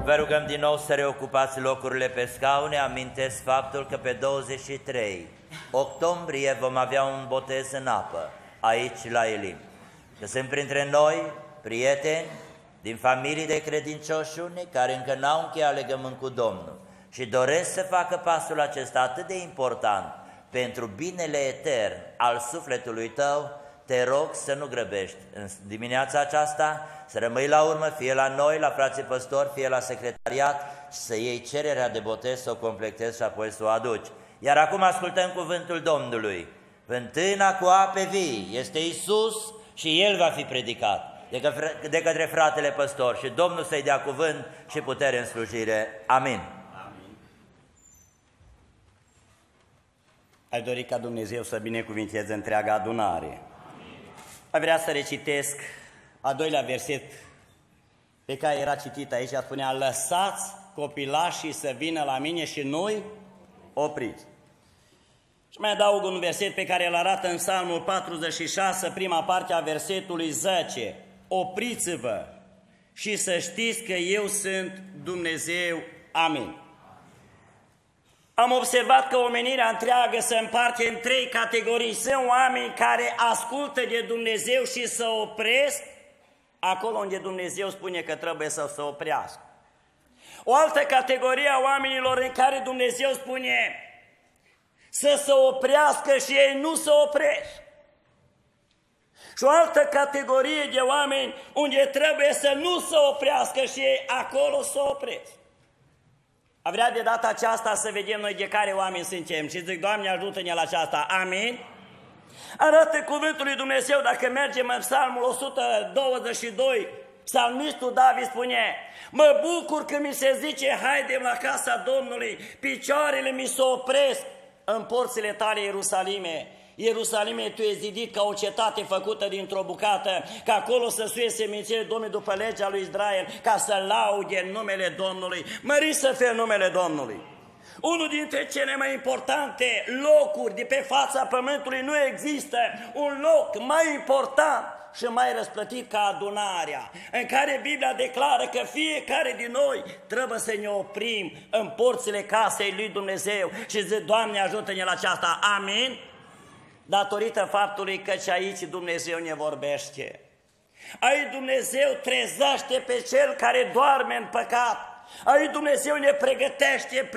Vă rugăm din nou să reocupați locurile pe scaune. Amintesc faptul că pe 23 octombrie vom avea un botez în apă, aici la Elim. Că sunt printre noi prieteni din familii de credincioși unii care încă n-au încheiat legământ cu Domnul și doresc să facă pasul acesta atât de important pentru binele etern al sufletului tău. Te rog să nu grăbești în dimineața aceasta, să rămâi la urmă, fie la noi, la frații păstori, fie la secretariat, și să iei cererea de botez, să o completezi și apoi să o aduci. Iar acum ascultăm cuvântul Domnului. Fântâna cu ape vii este Iisus și El va fi predicat de către fratele păstor și Domnul să-i dea cuvânt și putere în slujire. Amin. Aș dori ca Dumnezeu să binecuvinteze întreaga adunare. Aș vrea să recitesc a doilea verset pe care era citit aici, spunea: lăsați copilașii să vină la mine și nu-i opriți. Și mai adaug un verset pe care îl arată în Psalmul 46, prima parte a versetului 10. Opriți-vă și să știți că eu sunt Dumnezeu. Amin. Am observat că omenirea întreagă se împarte în trei categorii. Sunt oameni care ascultă de Dumnezeu și se opresc acolo unde Dumnezeu spune că trebuie să se oprească. O altă categorie a oamenilor în care Dumnezeu spune să se oprească și ei nu se opresc. Și o altă categorie de oameni unde trebuie să nu se oprească și ei acolo se opresc. A vrea de data aceasta să vedem noi de care oameni suntem și zic: Doamne, ajută-ne la aceasta. Amin? Arată cuvântul lui Dumnezeu, dacă mergem în Psalmul 122, psalmistul David spune: mă bucur când mi se zice haidem la casa Domnului, picioarele mi se opresc în porțile tale, Ierusalime. Ierusalime, tu ești zidit ca o cetate făcută dintr-o bucată, ca acolo să suie semințele Domnului după legea lui Israel, ca să laude numele Domnului. Mărit să fie numele Domnului. Unul dintre cele mai importante locuri de pe fața pământului, nu există un loc mai important și mai răsplătit ca adunarea, în care Biblia declară că fiecare din noi trebuie să ne oprim în porțile casei lui Dumnezeu și zice: Doamne, ajută-ne la aceasta. Amin? Datorită faptului că și aici Dumnezeu ne vorbește. Aici Dumnezeu trezește pe cel care doarme în păcat. Aici Dumnezeu ne pregătește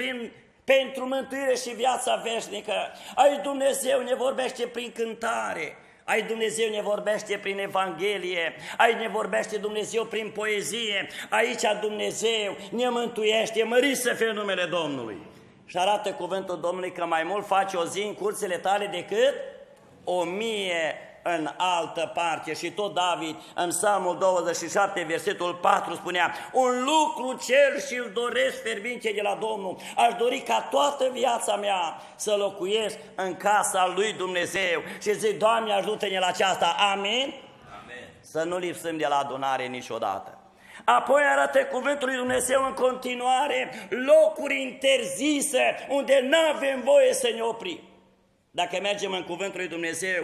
pentru mântuire și viața veșnică. Aici Dumnezeu ne vorbește prin cântare. Aici Dumnezeu ne vorbește prin Evanghelie. Aici ne vorbește Dumnezeu prin poezie. Aici Dumnezeu ne mântuiește. Mărit să fie numele Domnului. Și arată cuvântul Domnului că mai mult face o zi în curțile tale decât 1000 în altă parte. Și tot David în Psalmul 27, versetul 4 spunea: un lucru cer și îl doresc fierbinte de la Domnul. Aș dori ca toată viața mea să locuiesc în casa lui Dumnezeu. Și zic: Doamne, ajută-ne la aceasta. Amin? Amin. Să nu lipsim de la adunare niciodată. Apoi arată cuvântul lui Dumnezeu în continuare locuri interzise unde nu avem voie să ne oprim. Dacă mergem în cuvântul lui Dumnezeu,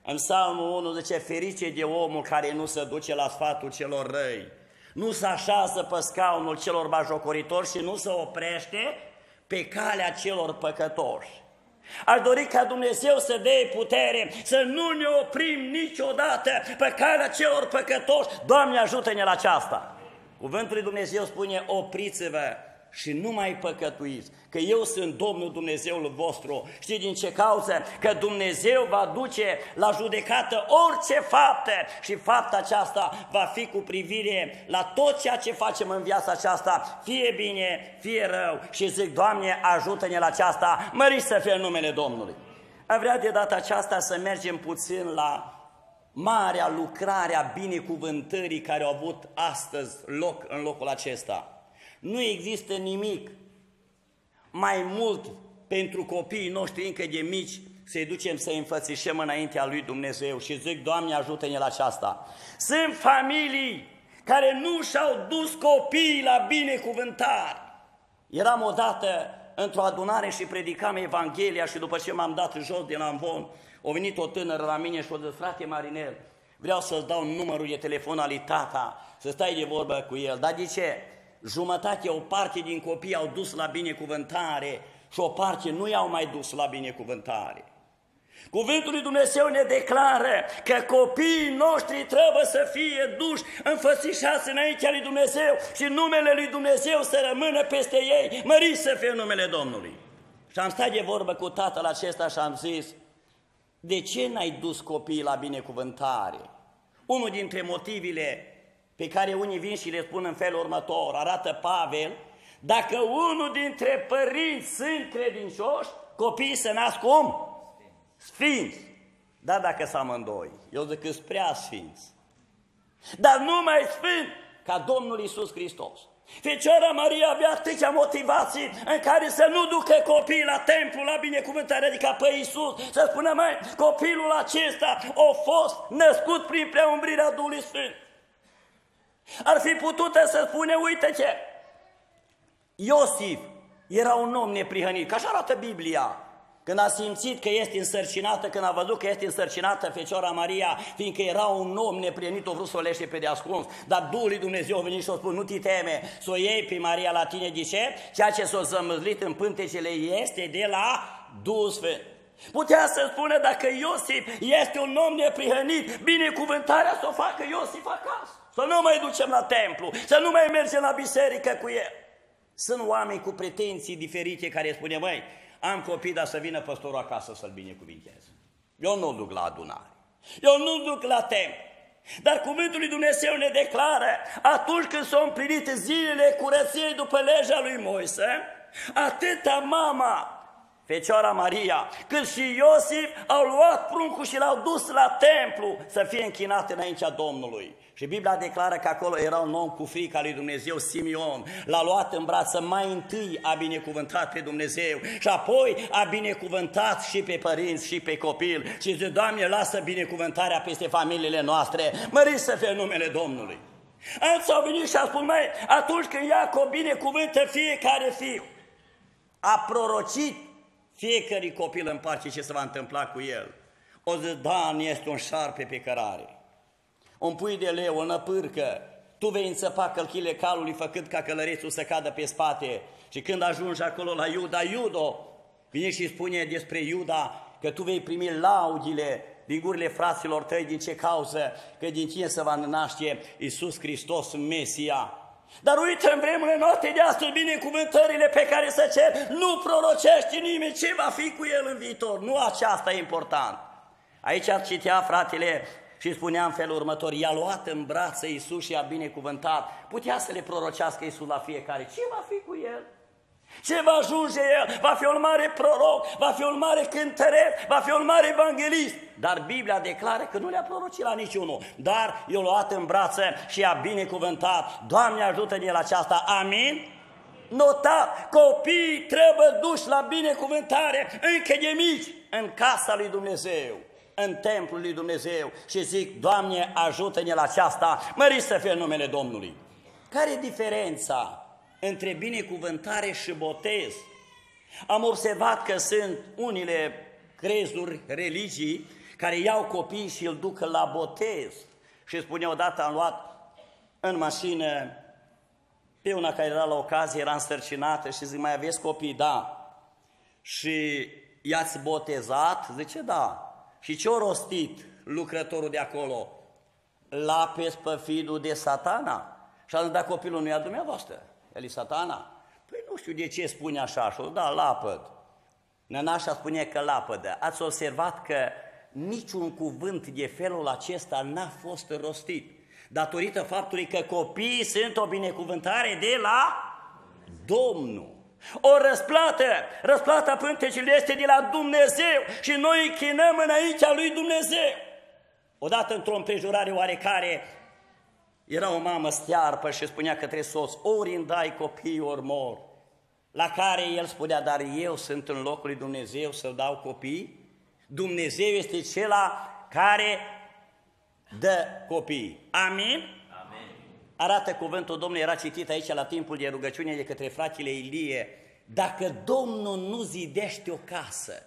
în Psalmul 1 zice: ferice de omul care nu se duce la sfatul celor răi, nu se așează pe scaunul celor batjocoritori și nu se oprește pe calea celor păcătoși. Aș dori ca Dumnezeu să dea putere să nu ne oprim niciodată pe calea celor păcătoși. Doamne, ajută-ne la aceasta. Cuvântul lui Dumnezeu spune: opriți-vă și nu mai păcătuiți, că eu sunt Domnul Dumnezeul vostru. Știi din ce cauză? Că Dumnezeu va duce la judecată orice faptă și fapta aceasta va fi cu privire la tot ceea ce facem în viața aceasta, fie bine, fie rău. Și zic: Doamne, ajută-ne la aceasta. Mărit să fie numele Domnului. Aș vrea de data aceasta să mergem puțin la marea lucrare a binecuvântării care au avut astăzi loc în locul acesta. Nu există nimic mai mult pentru copiii noștri încă de mici să-i ducem să-i înfățișăm înaintea lui Dumnezeu și zic: Doamne, ajută-ne la aceasta. Sunt familii care nu și-au dus copiii la binecuvântare. Eram odată într-o adunare și predicam Evanghelia și după ce m-am dat jos din amvon, a venit o tânără la mine și a zis: frate Marinel, vreau să-ți dau numărul de telefon al lui tata, să stai de vorbă cu el. Dar de ce? jumătate, o parte din copii au dus la binecuvântare și o parte nu i-au mai dus la binecuvântare. Cuvântul lui Dumnezeu ne declară că copiii noștri trebuie să fie duși, înfățișați înaintea lui Dumnezeu și numele lui Dumnezeu să rămână peste ei, mărit să fie numele Domnului. Și am stat de vorbă cu tatăl acesta și am zis, de ce n-ai dus copiii la binecuvântare? Unul dintre motivele pe care unii vin și le spun în felul următor, arată Pavel, dacă unul dintre părinți sunt credincioși, copiii se nasc cum? Sfinți. Dar dacă sunt amândoi, eu zic că sunt prea sfinți. Dar nu mai sfânt ca Domnul Iisus Hristos. Fecioara Maria avea atâția motivații în care să nu ducă copiii la templu, la binecuvântare, adică pe Iisus, să spună, măi, copilul acesta a fost născut prin preumbrirea Duhului Sfânt. Ar fi putut să spune, uite ce, Iosif era un om neprihănit, că așa arată Biblia. Când a simțit că este însărcinată, când a văzut că este însărcinată Fecioara Maria, fiindcă era un om neprihănit, o vrut să o lește pe deascuns, dar Duhul lui Dumnezeu a venit și a spus, nu te teme, să o iei pe Maria la tine, de ce? Ceea ce s-a zămăzlit în pântecele este de la Duhul Sfânt. Putea să spună, dacă Iosif este un om neprihănit, binecuvântarea să o facă Iosif acasă, să nu mai ducem la templu, să nu mai mergem la biserică cu el. Sunt oameni cu pretenții diferite care spune, măi, am copii, dar să vină păstorul acasă să-l binecuvinteze. Eu nu duc la adunare, eu nu duc la templu. Dar cuvântul lui Dumnezeu ne declară, atunci când s-au împlinit zilele curăției după legea lui Moise, atâta mama, Fecioara Maria, cât și Iosif au luat pruncul și l-au dus la templu să fie închinat înaintea Domnului. Și Biblia declară că acolo era un om cu frica lui Dumnezeu, Simeon. L-a luat în brață, mai întâi a binecuvântat pe Dumnezeu și apoi a binecuvântat și pe părinți și pe copil. Și zice, Doamne, lasă binecuvântarea peste familiile noastre, mărit să fie numele Domnului. Alții au venit și au spus, măi, atunci când Iacov binecuvântă fiecare fiu, a prorocit fiecare copil în parte ce se va întâmpla cu el. O zi, Dan este un șarpe pe cărare, un pui de leu, o năpârcă, tu vei înțăpa călchile calului făcând ca călărețul să cadă pe spate. Și când ajungi acolo la Iuda, Iudo, vine și spune despre Iuda că tu vei primi laudile din gurile fraților tăi, din ce cauză? Că din tine se va naște Iisus Hristos, Mesia. Dar uite, în vremurile noastre de astăzi, binecuvântările pe care să cer, nu prorocește nimeni ce va fi cu el în viitor. Nu aceasta e important. Aici citea fratele și spunea în felul următor, i-a luat în brațe Iisus și i-a binecuvântat. Putea să le prorocească Iisus la fiecare. Ce va fi cu el? Ce va ajunge el? Va fi un mare proroc, va fi un mare cântăreț, va fi un mare evanghelist. Dar Biblia declară că nu le-a prorocit la niciunul, dar i-a luat în brațe și i-a binecuvântat. Doamne, ajută-ne la aceasta, amin? Notat, copiii trebuie duși la binecuvântare încă de mici în casa lui Dumnezeu, în templul lui Dumnezeu și zic, Doamne, ajută-ne la aceasta, mărit să fie numele Domnului. Care e diferența între binecuvântare și botez? Am observat că sunt unele crezuri, religii, care iau copii și îl duc la botez. Și spune, odată am luat în mașină pe una care era la ocazie, era însărcinată și zic, mai aveți copii? Da. Și i-ați botezat? Zice, da. Și ce-a rostit lucrătorul de acolo? Lapes pe fidul de Satana. Și a zis, da, copilul nu e a dumneavoastră, el e Satana. Păi nu știu de ce spune așa. Și da, lapăd. Nănașa spune că lapădă. Ați observat că niciun cuvânt de felul acesta n-a fost rostit, datorită faptului că copiii sunt o binecuvântare de la Domnul. O răsplata pântecilor este de la Dumnezeu și noi închinăm înaintea lui Dumnezeu. Odată într-o împrejurare oarecare, era o mamă stearpă și spunea către soț, ori îmi dai copiii, ori mor. La care el spunea, dar eu sunt în locul lui Dumnezeu să dau copii? Dumnezeu este cela care dă copii. Amin? Amin. Arată cuvântul Domnului, era citit aici la timpul de rugăciune de către fratele Ilie. Dacă Domnul nu zidește o casă,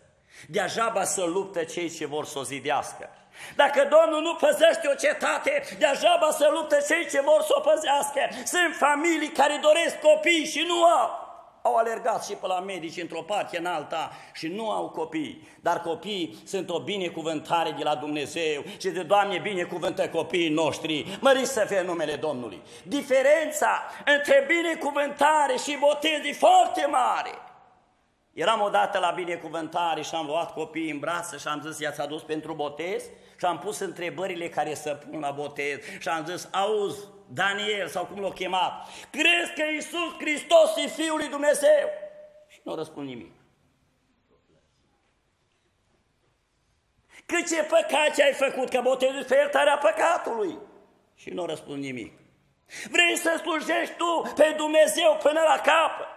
degeaba să luptă cei ce vor să o zidească. Dacă Domnul nu păzește o cetate, degeaba să luptă cei ce vor să o păzească. Sunt familii care doresc copii și nu au. Au alergat și pe la medici într-o parte în alta și nu au copii. Dar copiii sunt o binecuvântare de la Dumnezeu și de Doamne binecuvântă copiii noștri. Măriți să fie numele Domnului. Diferența între binecuvântare și botez e foarte mare. Eram odată la binecuvântare și am luat copiii în brațe și am zis, i-ați adus pentru botez? Și am pus întrebările care să pun la botez și am zis, auzi, Daniel, sau cum l-o chemat, crezi că Iisus Hristos e Fiul lui Dumnezeu? Și nu răspund nimic. Că ce păcat ce ai făcut, că botezul pe iertarea păcatului? Și nu răspund nimic. Vrei să slujești tu pe Dumnezeu până la capăt?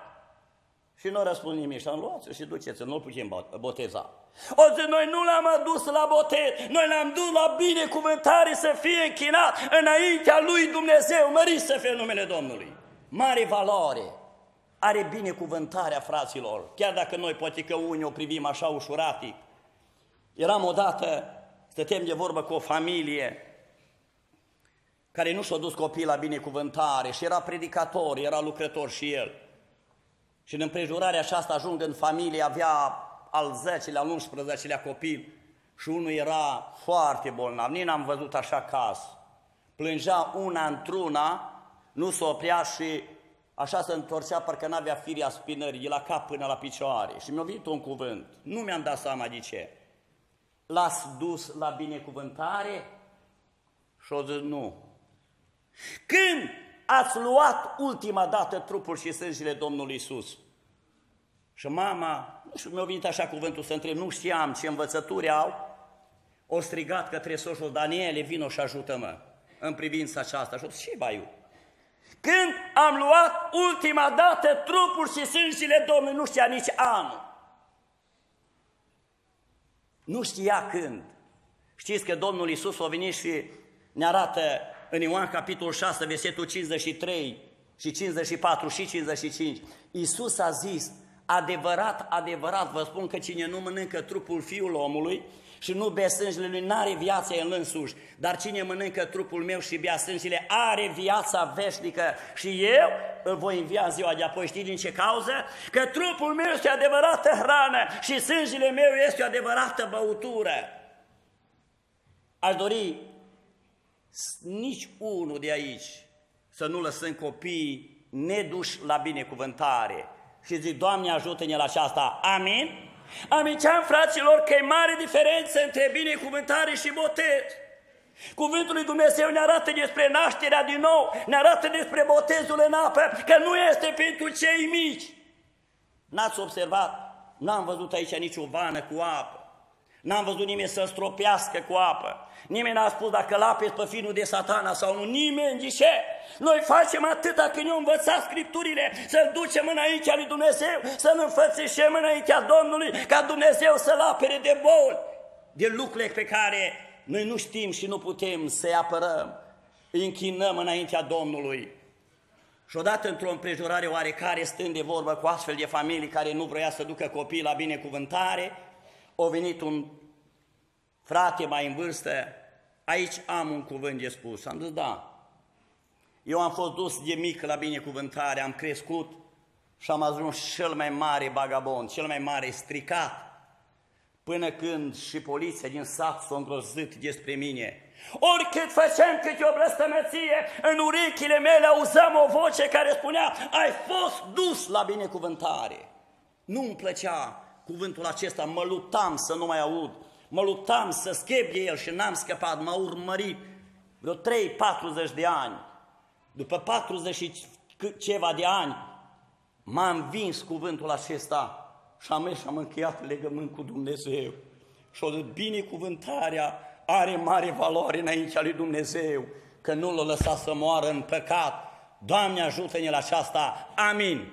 Și nu răspund nimic. Și am luat și duceți-l, nu-l putem boteza. O zi, noi nu l-am adus la botez, noi l-am dus la binecuvântare să fie închinat înaintea lui Dumnezeu, mărit să fie numele Domnului. Mare valoare are binecuvântarea, fraților, chiar dacă noi poate că unii o privim așa ușuratic. Eram odată, stăteam de vorbă cu o familie care nu și-a dus copiii la binecuvântare și era predicator, era lucrător și el. Și în împrejurarea aceasta ajung în familie, avea al 10-lea, al 11-lea copil și unul era foarte bolnav, nici n-am văzut așa caz. Plângea una într-una, nu se oprea și așa se întorcea, parcă n-avea firea spinării, de la cap până la picioare. Și mi-a venit un cuvânt, nu mi-am dat seama de ce. L-ați dus la binecuvântare? Și o zis nu. Când ați luat ultima dată trupul și sângele Domnului Iisus? Și mama, nu știu, mi-a venit așa cuvântul să întreb, nu știam ce învățături au, o strigat către soțul, Daniele, vino și ajută-mă în privința aceasta. Și o zis, ce baiu? Când am luat ultima dată trupul și sângele Domnului, nu știa nici anul. Nu știa când. Știți că Domnul Iisus a venit și ne arată în Ioan capitolul 6, versetul 53 și 54 și 55. Iisus a zis, adevărat, adevărat, vă spun că cine nu mănâncă trupul Fiul omului și nu bea sângele lui, n-are viața în însuși, dar cine mănâncă trupul meu și bea sângele, are viața veșnică și eu îl voi învia în ziua de apoi. Știi din ce cauză? Că trupul meu este adevărată hrană și sângele meu este o adevărată băutură. Aș dori nici unul de aici să nu lăsăm copiii neduși la binecuvântare. Și zic, Doamne, ajută-ne la aceasta. Amin? Aminteam, fraților, că e mare diferență între binecuvântare și botez. Cuvântul lui Dumnezeu ne arată despre nașterea din nou, ne arată despre botezul în apă, că nu este pentru cei mici. N-ați observat? N-am văzut aici nicio vană cu apă. N-am văzut nimeni să stropească cu apă. Nimeni n-a spus dacă l-apezi pe finul de Satana sau nu. Nimeni, de ce? Noi facem atâta când ne-au învățat Scripturile, să-L ducem înaintea lui Dumnezeu, să-L înfățișăm înaintea Domnului, ca Dumnezeu să-L apere de boli, de lucrurile pe care noi nu știm și nu putem să-i apărăm. Îi închinăm înaintea Domnului. Și odată într-o împrejurare oarecare, stând de vorbă cu astfel de familii care nu vroia să ducă copiii la binecuvântare, a venit un frate mai în vârstă, aici am un cuvânt de spus. Am zis, da, eu am fost dus de mic la binecuvântare, am crescut și am ajuns cel mai mare vagabond, cel mai mare stricat, până când și poliția din sat s-a îngrozit despre mine. Oricât făceam câte o blăstămăție, în urechile mele auzam o voce care spunea, ai fost dus la binecuvântare. Nu-mi plăcea cuvântul acesta, mă luptam să nu mai aud, mă luptam să scap de el și n-am scăpat, m-a urmărit vreo 3-40 de ani. După 40 și ceva de ani, m-a învins cuvântul acesta și am mers și am încheiat legământ cu Dumnezeu. Și o binecuvântarea are mare valoare înaintea lui Dumnezeu, că nu l-a lăsat să moară în păcat. Doamne, ajută-ne la aceasta. Amin.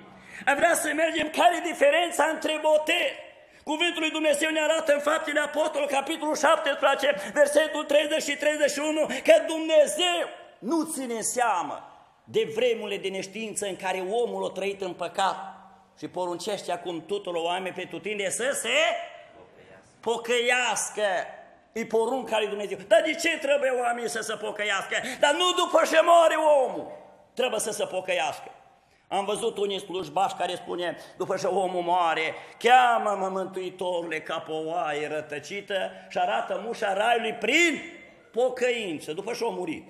Vreau să mergem, care e diferența între botez? Cuvântul lui Dumnezeu ne arată în Faptele Apostolilor, capitolul 17, versetul 30 și 31, că Dumnezeu nu ține seamă de vremurile de neștiință în care omul a trăit în păcat și poruncește acum tuturor oameni pe tutinde să se pocăiască. E porunca lui Dumnezeu. Dar de ce trebuie oamenii să se pocăiască? Dar nu după ce moare omul. Trebuie să se pocăiască. Am văzut unii slujbași care spune, după ce omul moare, cheamă-mă, Mântuitorule, ca pe o oaie rătăcită și arată mușa raiului prin pocăință, după ce a murit.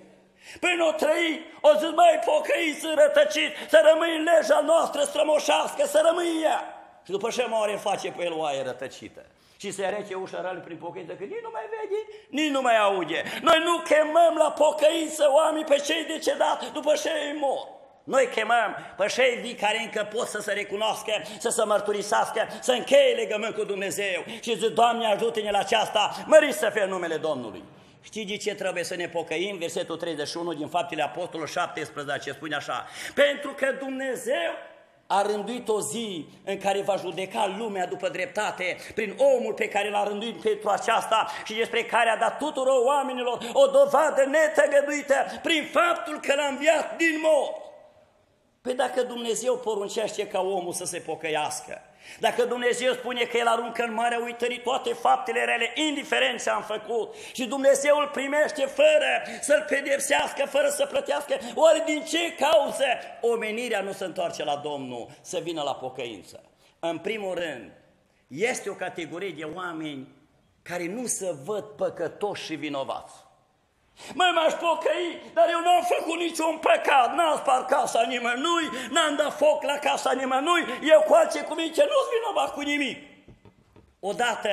Până o trăi, o zis, măi, pocăiți, rătăcit, să rămâi în legea noastră strămoșească, să rămâi ea. Și după ce moare, face pe el oaie rătăcită. Și se rece ușa raiului prin pocăință, că nici nu mai vede, nici nu mai aude. Noi nu chemăm la pocăință oameni pe cei decedați după ce ei mor. Noi chemăm pe cei vii care încă pot să se recunoască, să se mărturisească, să încheie legământ cu Dumnezeu. Și zic, Doamne, ajută-ne la aceasta, mărit să fie numele Domnului. Știi de ce trebuie să ne pocăim? Versetul 31 din Faptele Apostolului 17 spune așa: pentru că Dumnezeu a rânduit o zi în care va judeca lumea după dreptate prin omul pe care l-a rânduit pentru aceasta și despre care a dat tuturor oamenilor o dovadă netăgăduită prin faptul că l-a înviat din mort. Păi dacă Dumnezeu poruncește ca omul să se pocăiască, dacă Dumnezeu spune că El aruncă în marea uitării toate faptele rele, indiferent ce am făcut, și Dumnezeu îl primește fără să-l pedepsească, fără să plătească, oare din ce cauză omenirea nu se întoarce la Domnul să vină la pocăință? În primul rând, este o categorie de oameni care nu se văd păcătoși și vinovați. Măi, m-aș pocăi, dar eu n-am făcut niciun păcat, n-am spart casa nimănui, n-am dat foc la casa nimănui, eu cu alte cuvinte nu-s vinovat cu nimic. Odată,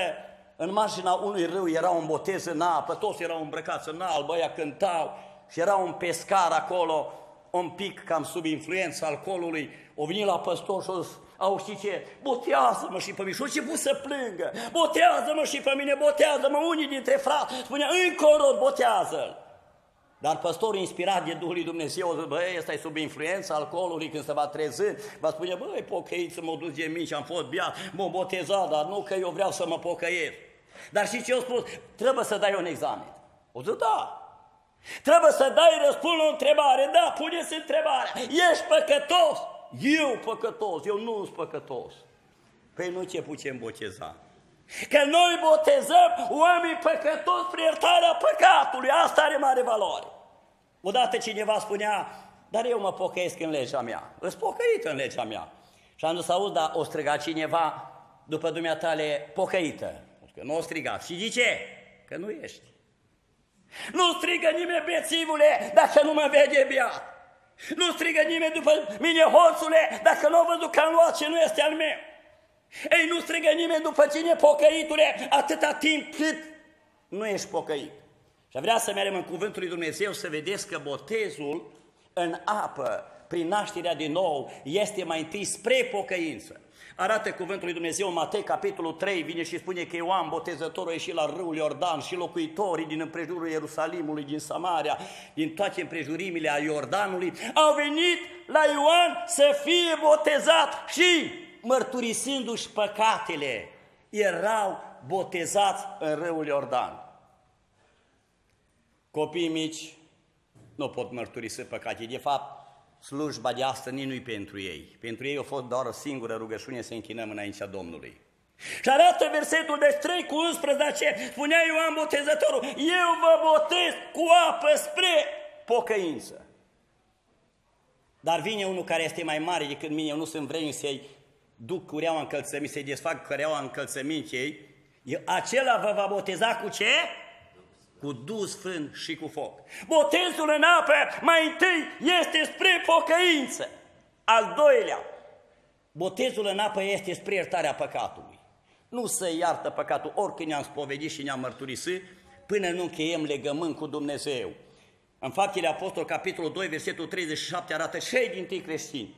în marginea unui râu era un botez în apă, toți erau îmbrăcați în alb, ăia cântau și era un pescar acolo, un pic cam sub influența alcoolului, o venit la păstor și o zis, au, știi ce? Botează-mă și pe mine. Și a început să plângă. Botează-mă și pe mine, botează-mă. Unii dintre frați spunea, încă o rog, botează-l. Dar păstorul, inspirat de Duhul lui Dumnezeu, zice, băi, ăsta e sub influența alcoolului, când se va trezi, va spune, băi, pocăiți, mă duc de mici, am fost beat, m-am botezat, dar nu că eu vreau să mă pocăiesc. Dar și ce a spus? Trebuie să dai un examen. O zic, da. Trebuie să dai răspuns la o întrebare. Da, puneți întrebarea. Ești păcătos? Eu păcătos, eu nu sunt păcătos. Păi nu ce putem boteza. Că noi botezăm oameni păcătoși prin iertarea păcatului. Asta are mare valoare. Odată cineva spunea, dar eu mă pocăiesc în legea mea. Îți pocăit în legea mea. Și am dus să aud, dar o striga cineva după dumneatale pocăită. Că nu o strigat. Și de ce? Că nu ești. Nu strigă nimeni, bețivule, dacă nu mă vede beat. Nu strigă nimeni după mine, hoțule, dacă nu a văzut că am luat ce nu este al meu. Ei, nu strigă nimeni după tine, pocăitule, atâta timp cât nu ești pocăit. Și vrea să mergem în cuvântul lui Dumnezeu să vedeți că botezul în apă, prin nașterea din nou, este mai întâi spre pocăință. Arată cuvântul lui Dumnezeu în Matei, capitolul 3, vine și spune că Ioan Botezătorul a ieșit la râul Iordan și locuitorii din împrejurul Ierusalimului, din Samaria, din toate împrejurimile a Iordanului, au venit la Ioan să fie botezat și, mărturisindu-și păcatele, erau botezați în râul Iordan. Copiii mici nu pot mărturisi păcate. De fapt, slujba de astăzi nu-i pentru ei. Pentru ei a fost doar o singură rugăciune să închinăm înaintea Domnului. Și arată versetul de 3 cu 11, spunea Ioan Botezătorul, eu vă botez cu apă spre pocăință. Dar vine unul care este mai mare decât mine, eu nu sunt vrednic să-i duc cureaua încălțăminte, să-i desfac cureaua încălțămintei, acela vă va boteza cu ce? Cu Duh Sfânt și cu foc. Botezul în apă mai întâi este spre pocăință. Al doilea, botezul în apă este spre iertarea păcatului. Nu se iartă păcatul oricând ne-am spovedit și ne-am mărturisit până nu încheiem legământ cu Dumnezeu. În Faptele Apostol, capitolul 2, versetul 37 arată cei dintâi creștini.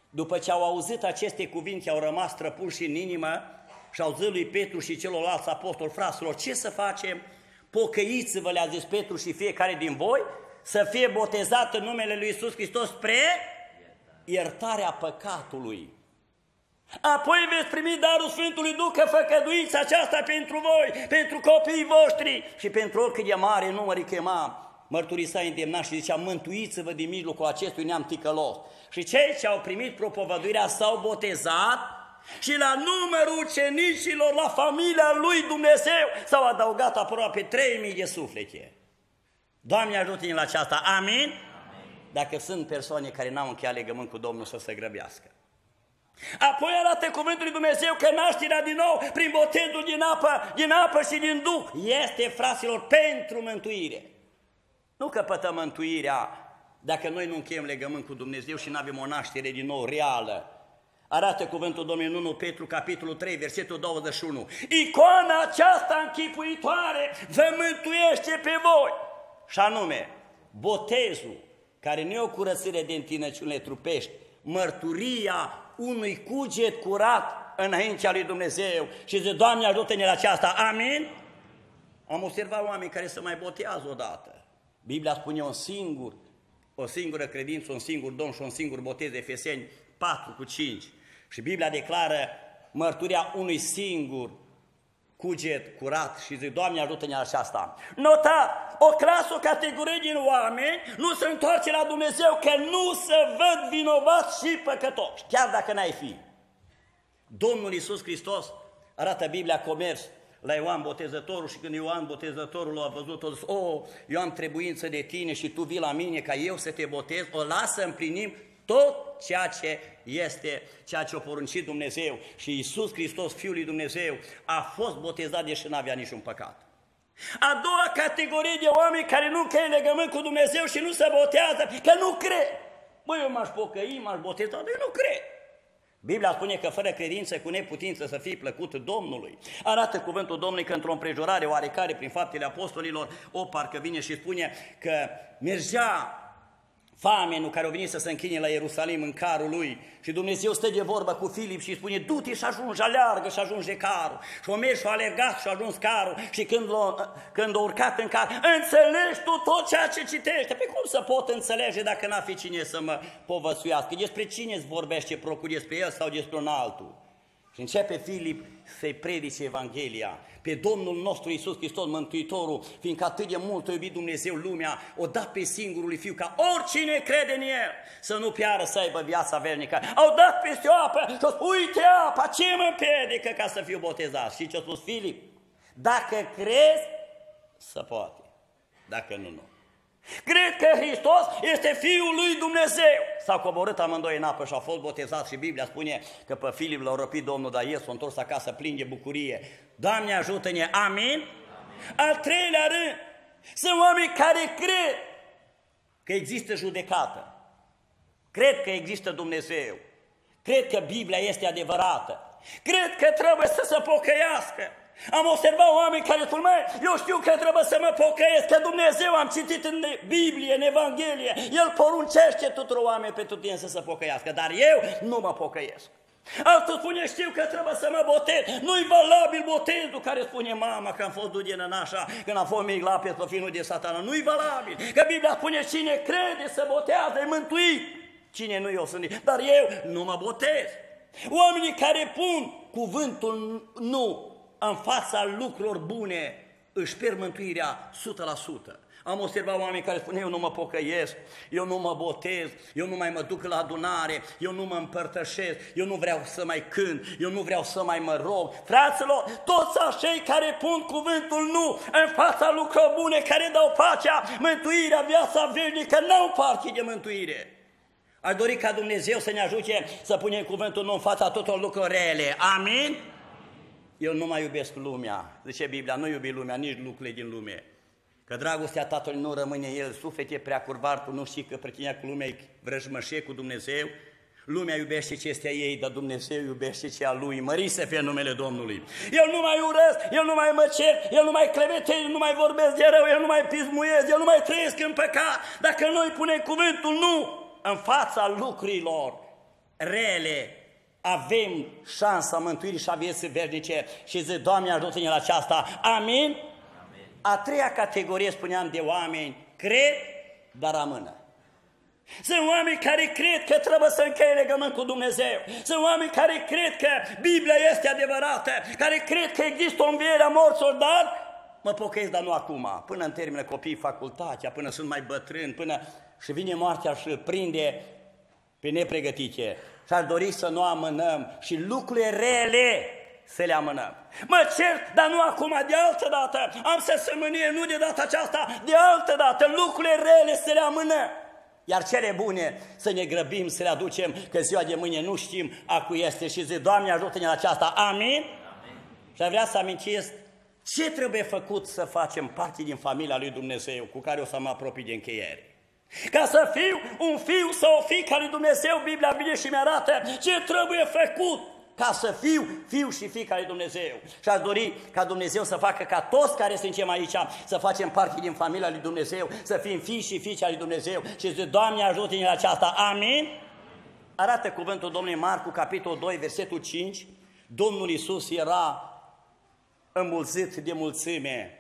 După ce au auzit aceste cuvinte, au rămas străpuși în inimă și au zis lui Petru și celorlalți apostoli, fraților, ce să facem? Pocăiți-vă, le-a zis Petru, și fiecare din voi să fie botezat în numele lui Iisus Hristos spre iertarea păcatului. Apoi veți primi darul Sfântului Duh, că făcăduiți aceasta pentru voi, pentru copiii voștri și pentru oricât de mare număr îi chema. Mărturisa, îndemna și zicea, mântuiți-vă din mijlocul acestui neam ticălos. Și cei ce au primit propovăduirea s-au botezat Și la numărul ucenicilor, la familia lui Dumnezeu, s-au adăugat aproape 3000 de suflete. Doamne ajută-ne la aceasta, amin? Dacă sunt persoane care n-au încheiat legământ cu Domnul, să se grăbească. Apoi arată cuvântul lui Dumnezeu că nașterea din nou, prin botezul din apă și din Duh, este, fraților, pentru mântuire. Nu căpătăm mântuirea dacă noi nu încheiem legământ cu Dumnezeu și nu avem o naștere din nou reală. Arată cuvântul Domnului în 1 Petru, capitolul 3, versetul 21. Icoana aceasta închipuitoare vă mântuiește pe voi. Și anume, botezul, care nu e o curățire de întinăciunile trupești, mărturia unui cuget curat înaintea lui Dumnezeu. Și zice, Doamne ajută-ne la aceasta, amin? Am observat oameni care se mai botează odată. Biblia spune o singură credință, un singur Domn și un singur botez, Efeseni 4:5. Și Biblia declară mărturia unui singur cuget curat și zic, Doamne ajută-ne la aceasta. Nota, o clasă, o categorie din oameni nu se întoarce la Dumnezeu că nu se văd vinovați și păcătoși, chiar dacă n-ai fi. Domnul Iisus Hristos, arată Biblia, comerț la Ioan Botezătorul și când Ioan Botezătorul a văzut, a zis, eu am trebuință de tine și tu vii la mine ca eu să te botez, o las să împlinim tot ceea ce este, ceea ce a poruncit Dumnezeu. Și Iisus Hristos, Fiul lui Dumnezeu, a fost botezat deși nu avea niciun păcat. A doua categorie de oameni care nu încheie legământ cu Dumnezeu și nu se botează, că nu cred. Băi, eu m-aș pocăi, m-aș boteza, dar eu nu cred. Biblia spune că fără credință, cu neputință să fie plăcut Domnului. Arată cuvântul Domnului că într-o împrejurare oarecare prin faptele apostolilor, parcă vine și spune că mergea famenul care a venit să se închine la Ierusalim în carul lui și Dumnezeu stă de vorbă cu Filip și îi spune, du-te și ajungi, aleargă și ajunge carul. Și o mers și a alergat și a ajuns carul și când a urcat în car, înțelegi tu tot ceea ce citește. Pe cum să pot înțelege dacă n-a fi cine să mă povățuiască? Despre cine îți vorbește procul, despre el sau despre un altul? Și începe Filip să-i predice Evanghelia pe Domnul nostru Iisus Hristos, Mântuitorul, fiindcă atât de mult a iubit Dumnezeu lumea, o dat pe singurul lui Fiu, ca oricine crede în El să nu piară, să aibă viața veșnică. Au dat peste o apă și au spus, uite apa, ce mă împiedică ca să fiu botezat? Și ce a spus Filip? Dacă crezi, se poate, dacă nu. Cred că Hristos este Fiul lui Dumnezeu. S-au coborât amândoi în apă și au fost botezați și Biblia spune că pe Filip l-a răpit Domnul, dar el s-a întors acasă plin de bucurie. Doamne ajută-ne, amin? Al treilea rând, sunt oameni care cred că există judecată, cred că există Dumnezeu, cred că Biblia este adevărată, cred că trebuie să se pocăiască. Am observat oameni care spun, eu știu că trebuie să mă pocăiesc, că Dumnezeu am citit în Biblie, în Evanghelie, El poruncește tuturor oameni pe tutine să se pocăiască, dar eu nu mă pocăiesc. Altul spune, știu că trebuie să mă botez, nu-i valabil botezul care spune mama că am fost dus din nașa, când am fost mic la apă pe finul de Satana, nu-i valabil, că Biblia spune cine crede să botează, e mântuit, cine nu eu sunt, dar eu nu mă botez. Oamenii care pun cuvântul nu în fața lucrurilor bune, își pierd mântuirea 100%. Am observat oameni care spun, eu nu mă pocăiesc, eu nu mă botez, eu nu mai mă duc la adunare, eu nu mă împărtășesc, eu nu vreau să mai cânt, eu nu vreau să mai mă rog. Fraților, toți acei care pun cuvântul nu în fața lucrurilor bune, care dau pacea, mântuirea, viața veșnică, n-au parte de mântuire. Aș dori ca Dumnezeu să ne ajute să punem cuvântul nu în fața tuturor lucrurilor rele. Amin? Eu nu mai iubesc lumea, zice Biblia, nu iubi lumea, nici lucrurile din lume. Că dragostea Tatălui nu rămâne el, suflete prea curvar, tu nu știi că pretinia cu lumea e vrăjmășie cu Dumnezeu. Lumea iubește ce este a ei, dar Dumnezeu iubește ce a Lui. Mărit să fie numele Domnului. Eu nu mai urăsc, eu nu mai mă cer, eu nu mai clevetez, eu nu mai vorbesc de rău, eu nu mai pismuiesc, eu nu mai trăiesc în păcat. Dacă noi punem cuvântul nu în fața lucrurilor rele, avem șansa mântuirii și a vieții veșnice și zic, Doamne ajută-ne la aceasta. Amin? A treia categorie, spuneam, de oameni, cred, dar amână. Sunt oameni care cred că trebuie să încheie legământ cu Dumnezeu. Sunt oameni care cred că Biblia este adevărată, care cred că există o înviere a morților, dar mă pocăiesc, dar nu acum. Până îmi termină copiii facultatea, până sunt mai bătrân, până și vine moartea și îl prinde pe nepregătite. Și ar dori să nu amânăm și lucrurile rele să le amânăm. Mă cert, dar nu acum, de altă dată. Am să mânie, nu de data aceasta, de altă dată. Lucrurile rele să le amânăm. Iar cele bune să ne grăbim, să le aducem, că ziua de mâine nu știm a cui este și zi, Doamne ajută-ne la aceasta. Amin? Amin. Și ar vrea să amintesc ce trebuie făcut să facem parte din familia lui Dumnezeu, cu care o să mă apropii de încheiere. Ca să fiu un fiu sau o fiică a lui Dumnezeu, Biblia vine și mi-arată ce trebuie făcut ca să fiu fiu și fiica lui Dumnezeu. Și aș dori ca Dumnezeu să facă ca toți care suntem aici să facem parte din familia lui Dumnezeu, să fim fii și fiice a lui Dumnezeu și zic, Doamne ajută-ne la aceasta. Amin? Arată cuvântul Domnului Marcu, capitolul 2, versetul 5. Domnul Iisus era înmulțit de mulțime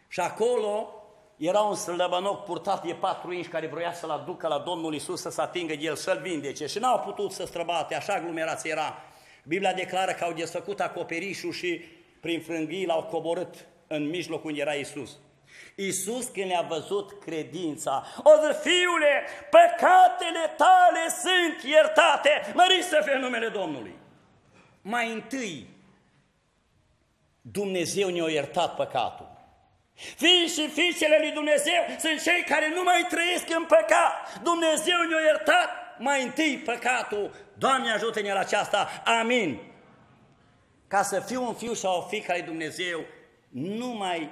și acolo era un slăbănoc purtat de 4 inși care vroia să-l aducă la Domnul Iisus să se atingă de el, să-l vindece și n-au putut să străbate, așa glumerați era. Biblia declară că au desfăcut acoperișul și prin frânghii l-au coborât în mijlocul unde era Iisus. Iisus când le-a văzut credința, o zi, fiule, păcatele tale sunt iertate, măriți să fie numele Domnului. Mai întâi, Dumnezeu ne-a iertat păcatul. Fii și fiicele lui Dumnezeu sunt cei care nu mai trăiesc în păcat. Dumnezeu ne-a iertat mai întâi păcatul. Doamne ajută-ne la aceasta. Amin. Ca să fiu un fiu sau o fiică a lui Dumnezeu, nu mai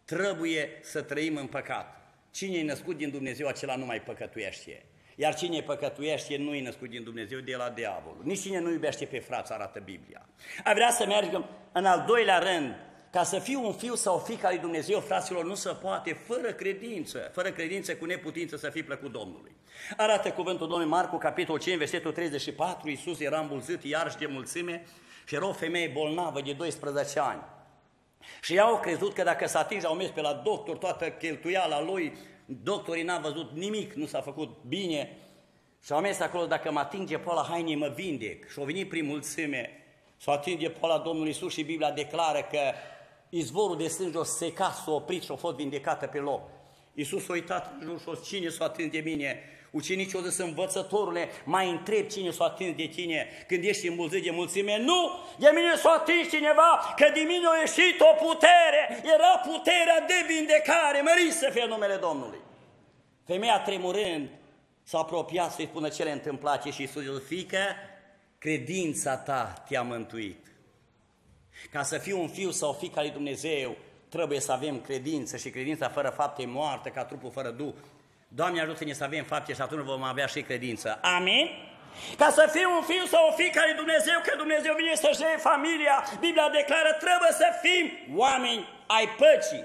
trebuie să trăim în păcat. Cine e născut din Dumnezeu, acela nu mai păcătuiește. Iar cine păcătuiește nu e născut din Dumnezeu, de la diavolul. Nici cine nu iubește pe frați, arată Biblia. Ar vrea să mergem în al doilea rând. Ca să fiu un fiu sau o fiică a lui Dumnezeu, fraților, nu se poate fără credință cu neputință să fii plăcut Domnului. Arată cuvântul Domnului Marcu, capitolul 5, versetul 34, Iisus era îmbulzit iarăși de mulțime și era o femeie bolnavă de 12 ani. Și ea au crezut că dacă s-a atins, au mers pe la doctor, toată cheltuiala lui, doctorii n-a văzut nimic, nu s-a făcut bine și au mers acolo, dacă mă atinge poala hainei, mă vindec. Și au venit prin mulțime, s-a atins de poala Domnului Iisus și Biblia declară că izvorul de sânge o secat, s-a oprit și a fost vindecată pe loc. Iisus s-a uitat în jur și a zis, cine s-a atins de mine? Ucenicii au zis, învățătorule, mai întreb cine s-a atins de tine când ești îmbulzit de mulțime. Nu, de mine s-a atins cineva, că de mine a ieșit o putere, era puterea de vindecare, mărit să fie numele Domnului. Femeia tremurând s-a apropiat să-i spună ce le întâmplase și Iisus i-a zis, fiică, credința ta te-a mântuit. Ca să fiu un fiu sau o fiică a lui Dumnezeu, trebuie să avem credință și credința fără fapte e moartă, ca trupul fără duh. Doamne ajută-ne să avem fapte și atunci vom avea și credință. Amin? Ca să fiu un fiu sau o fiică a lui Dumnezeu, că Dumnezeu vine să-și iei familia, Biblia declară, trebuie să fim oameni ai păcii.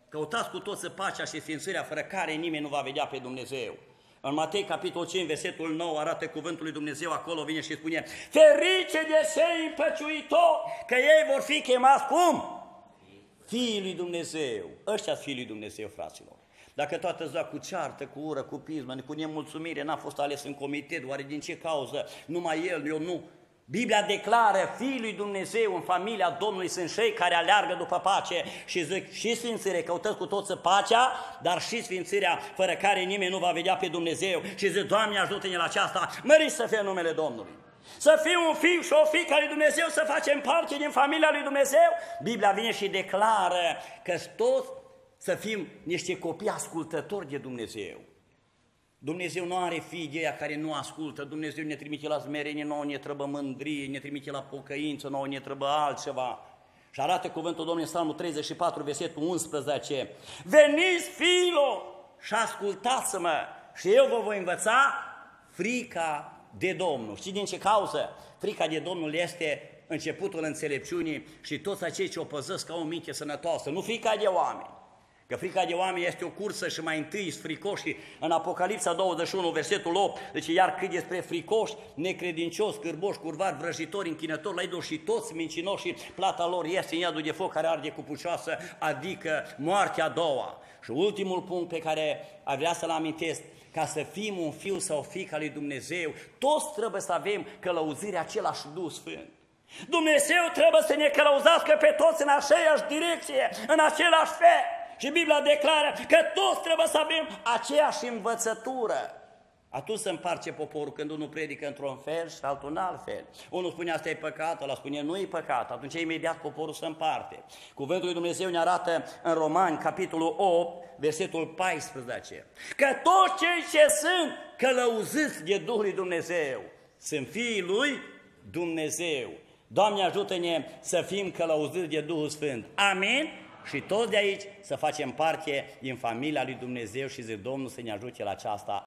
Căutați cu toți pacea și sfințirea fără care nimeni nu va vedea pe Dumnezeu. În Matei, capitolul 5, versetul 9, arată cuvântul lui Dumnezeu, acolo vine și spune, ferice de cei împăciuitori, că ei vor fi chemați cum? Fiii lui Dumnezeu. Ăștia sunt fiii lui Dumnezeu, fraților. Dacă toată ziua cu ceartă, cu ură, cu pismă, cu nemulțumire, n-a fost ales în comitet, oare din ce cauză? Numai el, eu nu. Biblia declară, fiii lui Dumnezeu în familia Domnului sunt cei care aleargă după pace și zic și sfințire, căutați cu toți pacea, dar și sfințirea fără care nimeni nu va vedea pe Dumnezeu și zic, Doamne ajută-ne la aceasta, măriți să fie numele Domnului. Să fiu un fiu și o fiică a lui Dumnezeu, să facem parte din familia lui Dumnezeu. Biblia vine și declară că toți să fim niște copii ascultători de Dumnezeu. Dumnezeu nu are fii de ea care nu ascultă, Dumnezeu ne trimite la smerenie, nouă ne trebuie mândrie, ne trimite la pocăință, nouă ne trebuie altceva. Și arată cuvântul Domnului în Psalmul 34, versetul 11, veniți fiilor și ascultați-mă și eu vă voi învăța frica de Domnul. Știți din ce cauză? Frica de Domnul este începutul înțelepciunii și toți acei ce o păzesc au o minte sănătoasă, nu frica de oameni. Că frica de oameni este o cursă și mai întâi sunt fricoși. În Apocalipsa 21, versetul 8, deci iar cât despre fricoși, necredincioși, cârboși, curvari, vrăjitori, închinători, la idol și toți mincinoși, și plata lor este în iadul de foc care arde cu pucioasă, adică moartea a doua. Și ultimul punct pe care aș vrea să-l amintesc, ca să fim un fiu sau o fiică a lui Dumnezeu, toți trebuie să avem călăuzirea același Duh Sfânt. Dumnezeu trebuie să ne călăuzească pe toți în aceeași direcție, în același fel. Și Biblia declară că toți trebuie să avem aceeași învățătură. Atunci se împarce poporul când unul predică într-un fel și altul în alt fel. Unul spune asta e păcat, ăla spune nu e păcat, atunci imediat poporul se împarte. Cuvântul lui Dumnezeu ne arată în Romani, capitolul 8, versetul 14, că toți cei ce sunt călăuziți de Duhul lui Dumnezeu sunt fiii lui Dumnezeu. Doamne, ajută-ne să fim călăuziți de Duhul Sfânt. Amin? Și toți de aici să facem parte din familia lui Dumnezeu și zic Domnul să ne ajute la aceasta.